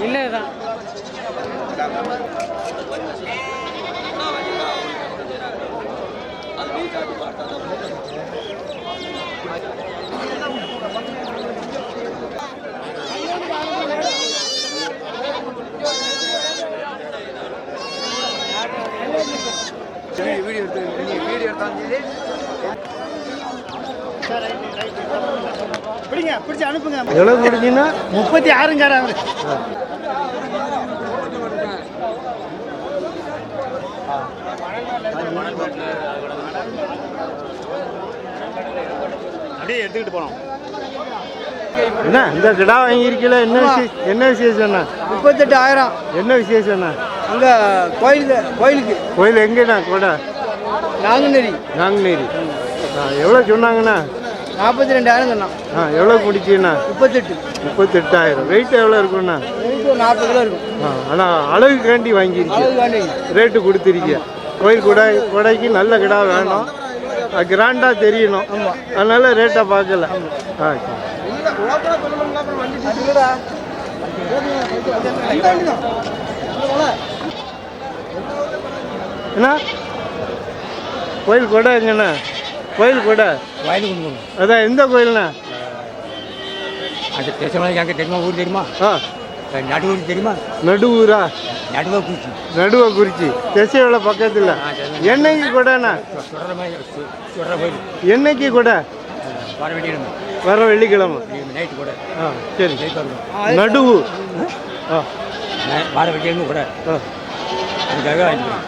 இல்லதான் வீடியோ பிடிங்க, பிடிச்சி அனுப்புங்க. எவ்வளோ கொடுத்தீங்கன்னா 36ங்கார அவரு. அப்படியே எடுத்துக்கிட்டு போனோம். என்ன இந்த கிடா வாங்கியிருக்கீங்களா? என்ன விசேஷம்ண்ணா? 38,000. என்ன விசேஷம்ண்ணா? அங்கே கோயிலுக்கு. கோயில் எங்கேண்ணா? கூட நாங்குநேரி. எவ்வளோ சொன்னாங்கண்ணா? 42,000 சொன்னான். எவ்வளோ பிடிச்சிண்ணா? 38,000. வெயிட் எவ்வளோ இருக்குண்ணா? 40 கிலோ இருக்கும். ஆனால் அழகுக்காண்டி வாங்கியிருக்கேன். ரேட்டு கொடுத்துருக்கீங்க. கோயில் கொடைக்கு நல்ல கிடா வேணும், கிராண்டாக தெரியணும், அதனால ரேட்டை பார்க்கல. என்ன கோயில் கொடை எங்கண்ணா? கோயில் கொடை அதான் எந்த கோயில்ண்ணா? அந்த பேசுகிறவங்க எனக்கு தெரியுமா? ஊர் தெரியுமா? நடுவூர் தெரியுமா? நடுவூரா? நடுவக்குறிச்சி. திசையோட பக்கத்தில். என்னைக்கு கொடைண்ணா? என்னைக்கு கொடை? வர வெள்ளிக்கிழமை நைட்டு கூட. சரி. நடுவு வார வெள்ளிக்கிழமை கூட அதுக்காக வாங்கிக்கலாம்.